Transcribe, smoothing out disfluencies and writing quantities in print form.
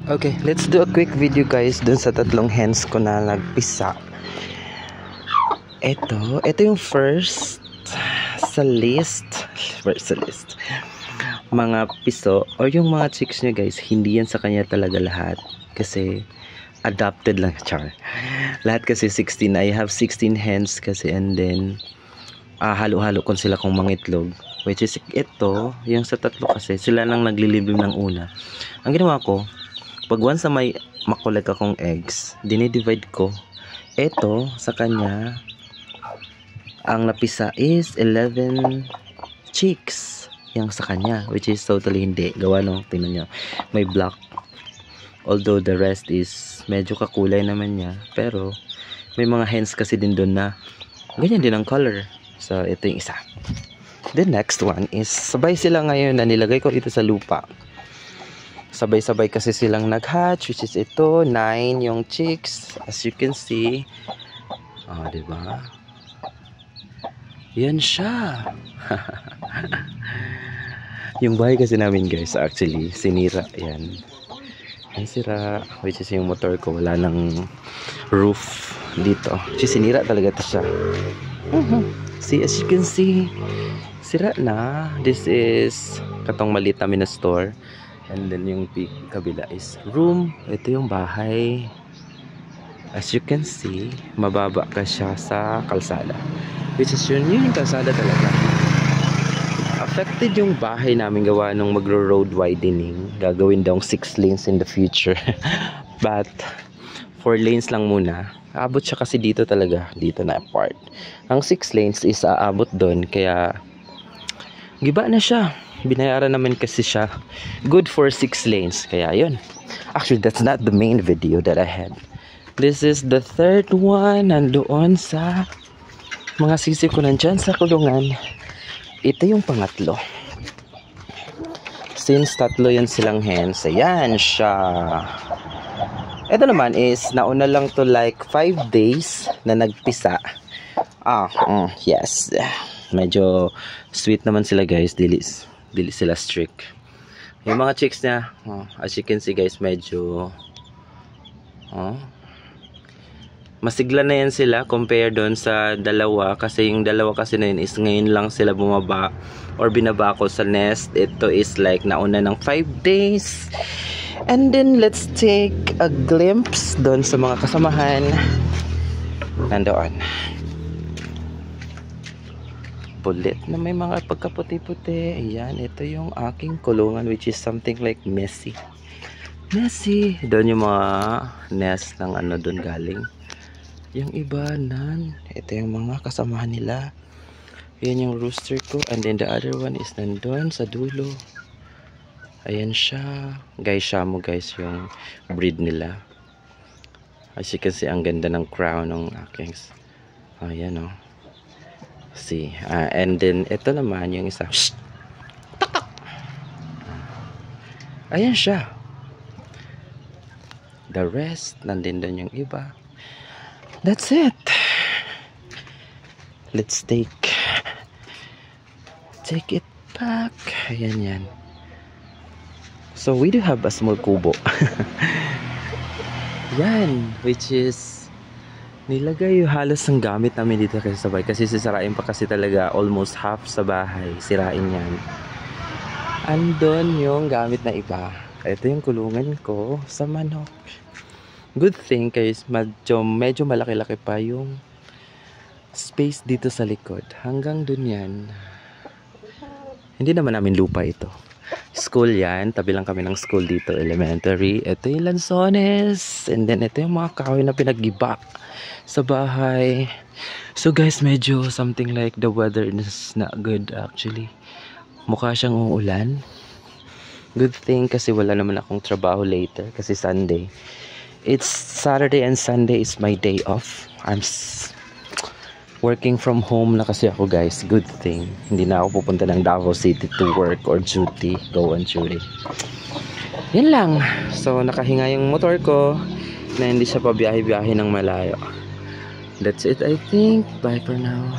Okay, let's do a quick video guys dun sa tatlong hens ko na nagpisa. Ito yung first sa list. Mga piso or yung mga chicks niya guys, hindi yan sa kanya talaga lahat. Kasi adopted lang, char. Lahat kasi 16. I have 16 hens kasi, and then halo-halo ko sila kung mangitlog. Which is ito, yung sa tatlo kasi sila lang naglilibim ng una. Ang ginawa ko, pag once na may makulit akong eggs, dinidivide ko. Ito, sa kanya, ang napisa is 11 chicks. Yung sa kanya, which is totally hindi. Gawa no, tingnan nyo. May black. Although the rest is medyo kakulay naman niya. Pero, may mga hens kasi din doon na ganyan din ang color. So, ito yung isa. The next one is, sabay sila ngayon na nilagay ko dito sa lupa. Sabay-sabay kasi silang nag-hatch, which is ito, 9 yung chicks. As you can see. Diba? Yan siya. Yung bahay kasi namin guys, actually, sinira. Yan. Yan sira, which is yung motor ko, wala nang roof dito. Sinira talaga ito siya. See, as you can see, sira na. This is katong maliit namin na store. And then yung kabila is room. Ito yung bahay. As you can see, mababa ka siya sa kalsada. Which is yun yung kalsada talaga. Affected yung bahay namin gawa nung magro-road widening. Gagawin daw 6 lanes in the future. But 4 lanes lang muna. Aabot siya kasi dito talaga. Dito na part. Ang 6 lanes is aabot doon. Kaya giba na siya. Binayaran naman kasi siya. Good for 6 lanes. Kaya yun. Actually, that's not the main video that I had. This is the third one. Nandoon sa mga sisi ko nandyan sa kulungan. Ito yung pangatlo. Since tatlo yan silang hens, ayan siya. Ito naman is, nauna lang to like 5 days na nagpisa. Yes. Medyo sweet naman sila guys. Dili sila strict. Yung mga chicks niya, as you can see guys, medyo masigla na yan sila compare doon sa dalawa, kasi yung dalawa kasi na yun is ngayon lang sila bumaba or binaba ko sa nest. Ito is like nauna ng 5 days. And then let's take a glimpse doon sa mga kasamahan. Nandoon bulit na may mga pagkaputi-puti. Ayan, ito yung aking kulungan, which is something like messy. Doon yung mga nest ng ano doon galing. Yung iba ito yung mga kasamahan nila. Ayan yung rooster ko. And then the other one is nandun sa dulo. Ayan siya. Guys, Shamu guys yung breed nila. As you can see, ang ganda ng crown ng aking. Ayan see. And then ito naman yung isa. Ayan siya. The rest, nandun doon yung iba. That's it. Let's take it back. Ayan yan. So we do have a small kubo. Yan, which is nilagay yung halos ng gamit namin dito kasi sabay. Kasi sisirain pa kasi talaga almost half sa bahay. Sirain yan. Andun yung gamit na iba. Ito yung kulungan ko sa manok. Good thing guys, medyo malaki-laki pa yung space dito sa likod. Hanggang dun yan. Hindi naman namin lupa ito. School yan. Tabi lang kami ng school dito, elementary. Ito yung lansones. And then ito yung mga kahoy na pinag-giba sa bahay. So guys, medyo something like the weather is not good actually. Mukha siyang uulan. Good thing kasi wala naman akong trabaho later kasi Sunday. It's Saturday and Sunday is my day off. I'm working from home na kasi ako guys. Good thing. Hindi na ako pupunta ng Davao City to work or duty. Go on duty. Yan lang. So nakahinga yung motor ko na hindi siya pabiyahe-biyahe ng malayo. That's it I think. Bye for now.